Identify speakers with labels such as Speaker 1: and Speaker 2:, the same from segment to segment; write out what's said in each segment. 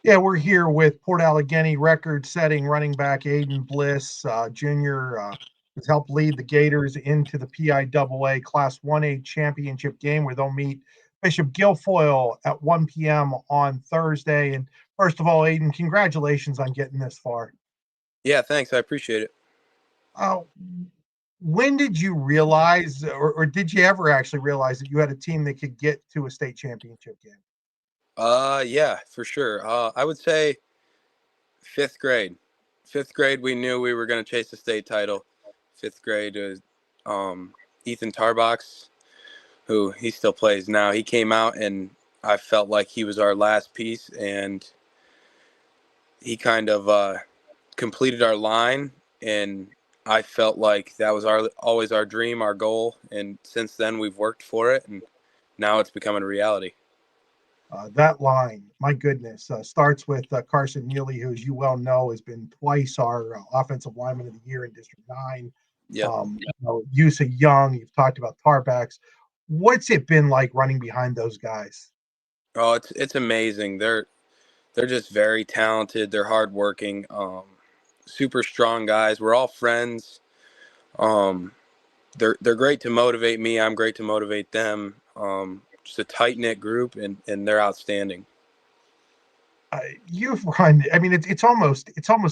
Speaker 1: Yeah, we're here with Port Allegany record-setting running back Aiden Bliss Jr. Has helped lead the Gators into the PIAA Class 1A championship game where they'll meet Bishop Guilfoyle at 1 p.m. on Thursday. And first of all, Aiden, congratulations on getting this far.
Speaker 2: Yeah, thanks. I appreciate it.
Speaker 1: Uh, when did you realize, or did you ever actually realize that you had a team that could get to a state championship game?
Speaker 2: Yeah, for sure. I would say fifth grade. Fifth grade, we knew we were going to chase the state title. Fifth grade was Ethan Tarbox, who he still plays now. He came out, and I felt like he was our last piece, and he kind of completed our line, and I felt like that was always our dream, our goal, and since then we've worked for it, and now it's becoming a reality.
Speaker 1: That line, my goodness, starts with Carson Neely, who, as you well know, has been twice our offensive lineman of the year in District 9.
Speaker 2: Yep.
Speaker 1: Yusa Young, you've talked about Tarbacks. What's it been like running behind those guys?
Speaker 2: Oh, it's amazing. They're just very talented. They're hardworking, super strong guys. We're all friends. Um, they're great to motivate me. I'm great to motivate them. Just a tight knit group, and they're outstanding.
Speaker 1: You've run. I mean, it's almost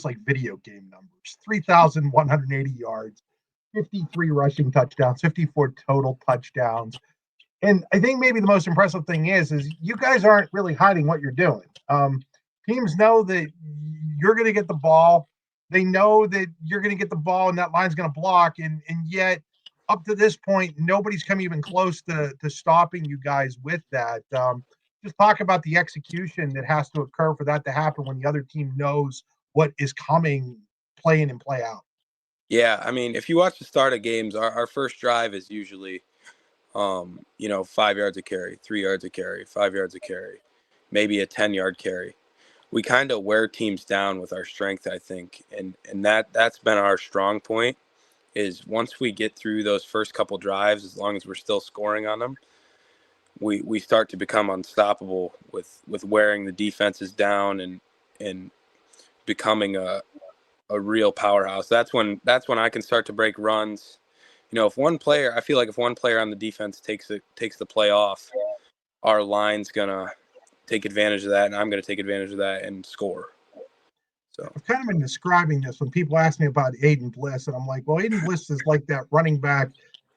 Speaker 1: like video game numbers. 3,180 yards, 53 rushing touchdowns, 54 total touchdowns. And I think maybe the most impressive thing is you guys aren't really hiding what you're doing. Teams know that you're going to get the ball. They know that you're going to get the ball, and that line's going to block. And yet, up to this point, nobody's come even close to stopping you guys with that. Just talk about the execution that has to occur for that to happen when the other team knows what is coming, play in and play out.
Speaker 2: Yeah, I mean, if you watch the start of games, our first drive is usually, 5 yards of carry, 3 yards of carry, 5 yards of carry, maybe a 10-yard carry. We kind of wear teams down with our strength, I think, and that's been our strong point. Is once we get through those first couple drives, as long as we're still scoring on them, we start to become unstoppable with wearing the defenses down and becoming a real powerhouse. That's when I can start to break runs. If one player, I feel like if one player on the defense takes the play off, our line's gonna take advantage of that, and I'm gonna take advantage of that and score. So
Speaker 1: I've kind of been describing this when people ask me about Aiden Bliss, and I'm like, well, Aiden Bliss is like that running back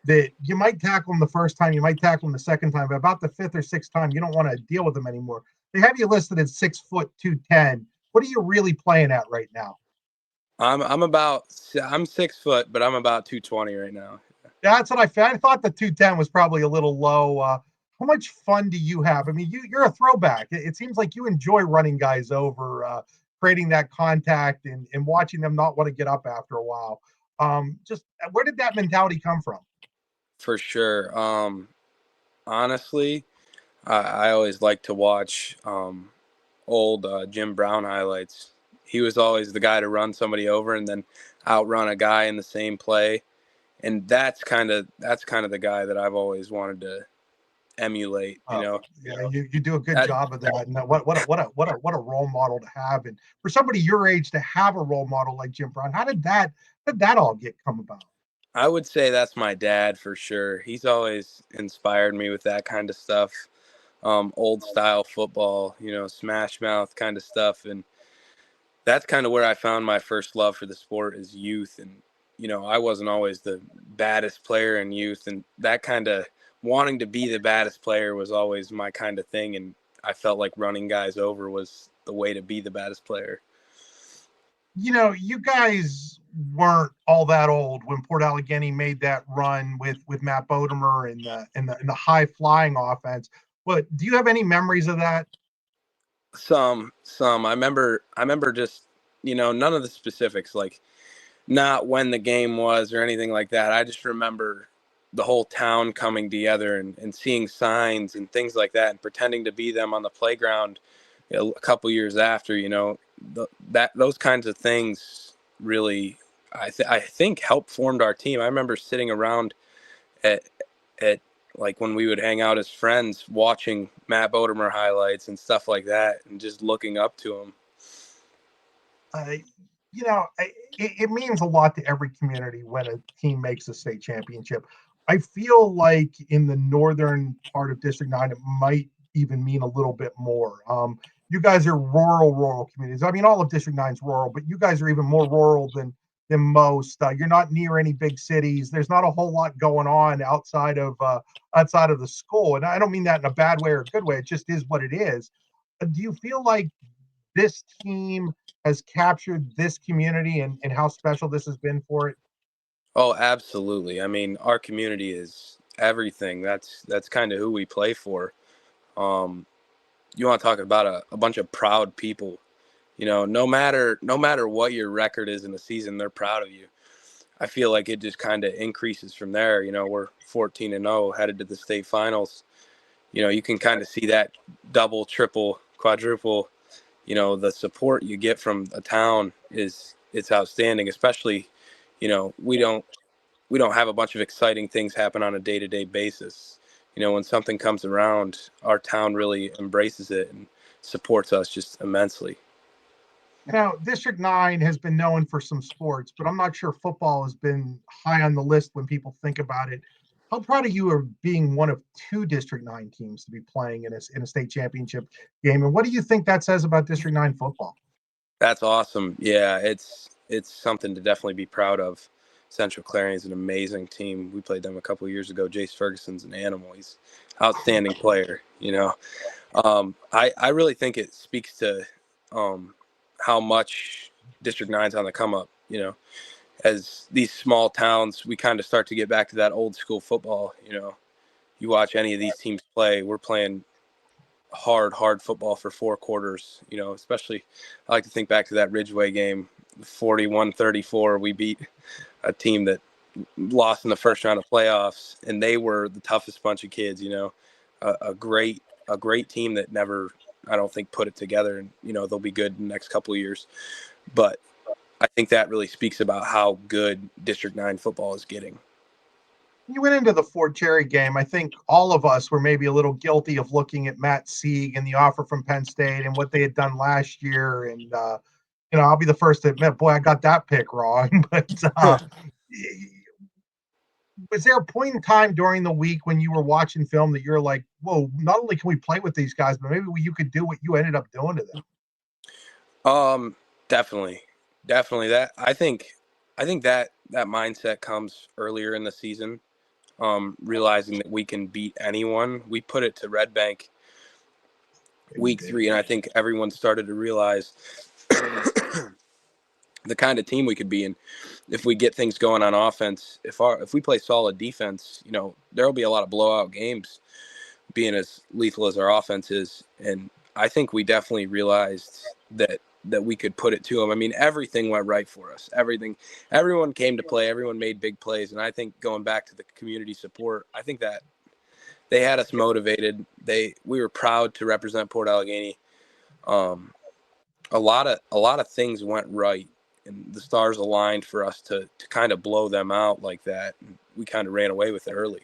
Speaker 1: that you might tackle him the first time, you might tackle him the second time, but about the fifth or sixth time, you don't want to deal with him anymore. They have you listed at 6 foot 210. What are you really playing at right now?
Speaker 2: I'm 6 foot, but I'm about 220 right now.
Speaker 1: That's what I found. I thought the 210 was probably a little low. How much fun do you have? I mean, you're a throwback. It seems like you enjoy running guys over, creating that contact and watching them not want to get up after a while. Just where did that mentality come from?
Speaker 2: For sure. Honestly, I always like to watch old Jim Brown highlights. He was always the guy to run somebody over and then outrun a guy in the same play, and that's kind of the guy that I've always wanted to emulate.
Speaker 1: Uh, yeah, you do a good
Speaker 2: That
Speaker 1: job of that. And what a role model to have. And for somebody your age to have a role model like Jim Brown, how did that all get come about?
Speaker 2: I would say that's my dad for sure. He's always inspired me with that kind of stuff. Old style football, smash mouth kind of stuff, and that's kind of where I found my first love for the sport is youth. And, I wasn't always the baddest player in youth. And that kind of wanting to be the baddest player was always my kind of thing. And I felt like running guys over was the way to be the baddest player.
Speaker 1: You guys weren't all that old when Port Allegany made that run with Matt Bodemer and the high flying offense. But do you have any memories of that?
Speaker 2: Some. I remember just, none of the specifics, like not when the game was or anything like that. I just remember the whole town coming together and seeing signs and things like that and pretending to be them on the playground a couple years after, that those kinds of things really, I think helped formed our team. I remember sitting around at at like when we would hang out as friends, watching Matt Bodemer highlights and stuff like that, and just looking up to him.
Speaker 1: uh, it means a lot to every community when a team makes a state championship. I feel like in the northern part of District 9, it might even mean a little bit more. You guys are rural communities. I mean, all of District 9 is rural, but you guys are even more rural than most. You're not near any big cities. There's not a whole lot going on outside of the school, and I don't mean that in a bad way or a good way. It just is what it is. Do you feel like this team has captured this community and how special this has been for it?
Speaker 2: Oh, absolutely. I mean, our community is everything. That's kind of who we play for. Um, you want to talk about a bunch of proud people. No matter what your record is in the season, they're proud of you. I feel like it just kind of increases from there. We're 14-0 headed to the state finals. You can kind of see that double, triple, quadruple. The support you get from a town it's outstanding, especially, we don't have a bunch of exciting things happen on a day-to-day basis. When something comes around, our town really embraces it and supports us just immensely.
Speaker 1: Now, District 9 has been known for some sports, but I'm not sure football has been high on the list when people think about it. How proud of you of being one of two District 9 teams to be playing in a state championship game? And what do you think that says about District 9 football?
Speaker 2: That's awesome. Yeah, it's something to definitely be proud of. Central Clarion is an amazing team. We played them a couple of years ago. Jace Ferguson's an animal. He's an outstanding player. I really think it speaks to how much District 9's on the come up. As these small towns, we kind of start to get back to that old school football. You watch any of these teams play, we're playing hard football for 4 quarters. Especially I like to think back to that Ridgeway game, 41-34. We beat a team that lost in the first round of playoffs, and they were the toughest bunch of kids. A great team that never, I don't think, put it together, and they'll be good in the next couple of years. But I think that really speaks about how good District 9 football is getting.
Speaker 1: You went into the Fort Cherry game. I think all of us were maybe a little guilty of looking at Matt Sieg and the offer from Penn State and what they had done last year. And I'll be the first to admit, boy, I got that pick wrong. But was there a point in time during the week when you were watching film that you're like, whoa, not only can we play with these guys, but maybe you could do what you ended up doing to them?
Speaker 2: Definitely, definitely. That I think that mindset comes earlier in the season. Realizing that we can beat anyone. We put it to Red Bank week 3, and I think everyone started to realize the kind of team we could be. And if we get things going on offense, if we play solid defense, there'll be a lot of blowout games, being as lethal as our offense is. And I think we definitely realized that we could put it to them. I mean, everything went right for us. Everyone came to play. Everyone made big plays. And I think going back to the community support, I think that they had us motivated. We were proud to represent Port Allegany. A lot of things went right, and the stars aligned for us to kind of blow them out like that. And we kind of ran away with it early.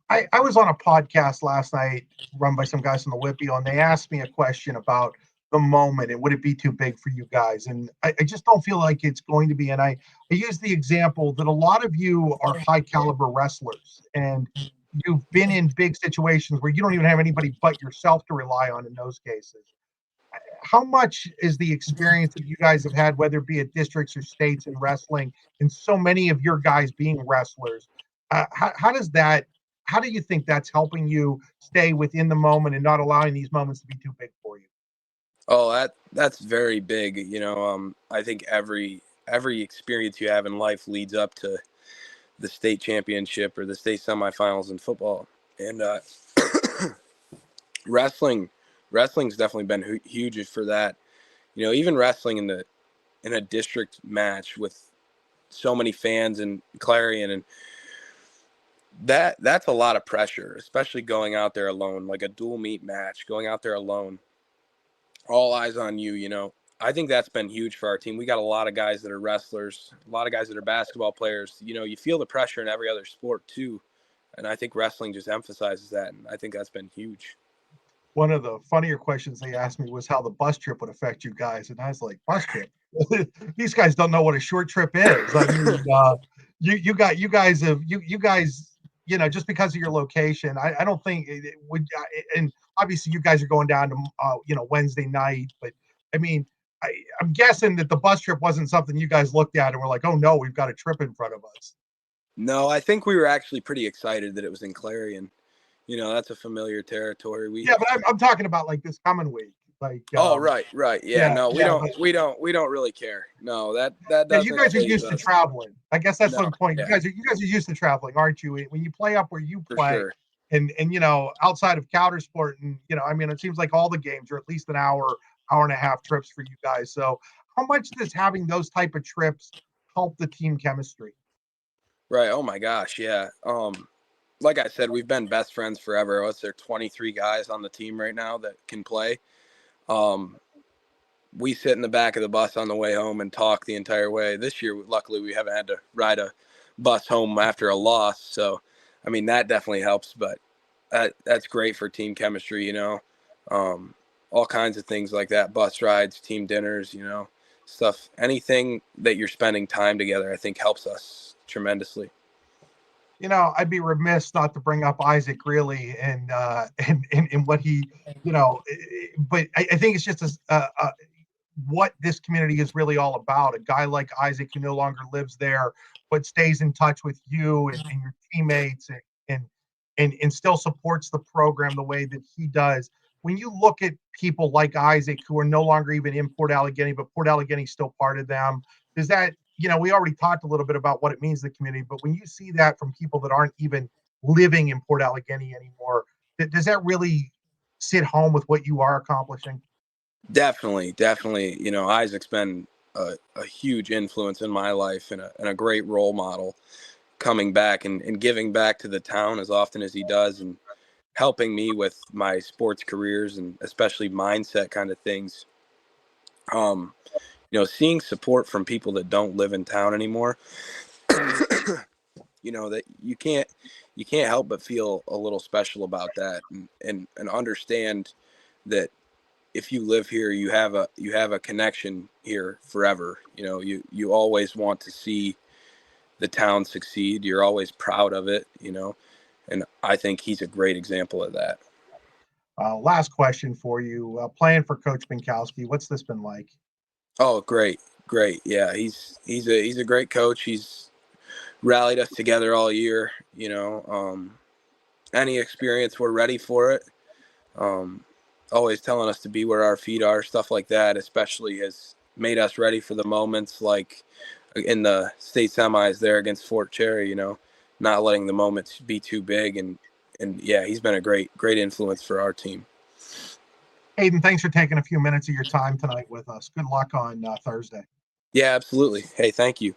Speaker 1: I was on a podcast last night run by some guys from the Whippy, and they asked me a question about the moment and would it be too big for you guys? And I just don't feel like it's going to be. And I use the example that a lot of you are high caliber wrestlers and you've been in big situations where you don't even have anybody but yourself to rely on in those cases. How much is the experience that you guys have had, whether it be at districts or states in wrestling, and so many of your guys being wrestlers? How do you think that's helping you stay within the moment and not allowing these moments to be too big for you?
Speaker 2: Oh, that's very big. I think every experience you have in life leads up to the state championship or the state semifinals in football. And wrestling's definitely been huge for that. Even wrestling in a district match with so many fans in Clarion, and that's a lot of pressure, especially going out there alone, like a dual meet match, going out there alone, all eyes on you. I think that's been huge for our team. We got a lot of guys that are wrestlers, a lot of guys that are basketball players. You feel the pressure in every other sport too, And I think wrestling just emphasizes that, and I think that's been huge.
Speaker 1: One of the funnier questions they asked me was how the bus trip would affect you guys, and I was like, bus trip? These guys don't know what a short trip is. I mean, you guys have you guys, just because of your location, I don't think it would. And obviously, you guys are going down to Wednesday night, but I mean, I'm guessing that the bus trip wasn't something you guys looked at and were like, oh no, we've got a trip in front of us.
Speaker 2: No, I think we were actually pretty excited that it was in Clarion. That's a familiar territory.
Speaker 1: Yeah, but I'm talking about like this coming week. Like,
Speaker 2: right. Yeah, no, we don't really care. No, that
Speaker 1: yeah, you
Speaker 2: doesn't
Speaker 1: guys are
Speaker 2: phase
Speaker 1: used to
Speaker 2: us.
Speaker 1: traveling. I guess that's
Speaker 2: No,
Speaker 1: one point.
Speaker 2: yeah,
Speaker 1: You guys are used to traveling, aren't you? When you play up where you
Speaker 2: for
Speaker 1: play,
Speaker 2: sure.
Speaker 1: and outside of counter sport, and I mean, it seems like all the games are at least an hour and a half trips for you guys. So, how much does having those type of trips help the team chemistry?
Speaker 2: Right. Oh my gosh, yeah. Like I said, we've been best friends forever. There 23 guys on the team right now that can play. We sit in the back of the bus on the way home and talk the entire way. This year, luckily, we haven't had to ride a bus home after a loss. So, I mean, that definitely helps, but that's great for team chemistry, all kinds of things like that, bus rides, team dinners, stuff, anything that you're spending time together, I think helps us tremendously.
Speaker 1: I'd be remiss not to bring up Isaac really and what he, but I think it's just what this community is really all about. A guy like Isaac who no longer lives there, but stays in touch with you and your teammates and still supports the program the way that he does. When you look at people like Isaac who are no longer even in Port Allegany, but Port Allegany is still part of them, does that, we already talked a little bit about what it means to the community, but when you see that from people that aren't even living in Port Allegany anymore, does that really sit home with what you are accomplishing?
Speaker 2: Definitely. Isaac's been a huge influence in my life and a great role model, coming back and giving back to the town as often as he does, and helping me with my sports careers and especially mindset kind of things. Seeing support from people that don't live in town anymore, that you can't help but feel a little special about that, and understand that if you live here, you have a connection here forever. You always want to see the town succeed. You're always proud of it, and I think he's a great example of that.
Speaker 1: Last question for you. Playing for Coach Binkowski, what's this been like?
Speaker 2: Oh, great. Yeah, he's a great coach. He's rallied us together all year. Any experience, we're ready for it. Always telling us to be where our feet are, stuff like that, especially has made us ready for the moments like in the state semis there against Fort Cherry, not letting the moments be too big. And yeah, he's been a great influence for our team.
Speaker 1: Aiden, thanks for taking a few minutes of your time tonight with us. Good luck on Thursday.
Speaker 2: Yeah, absolutely. Hey, thank you.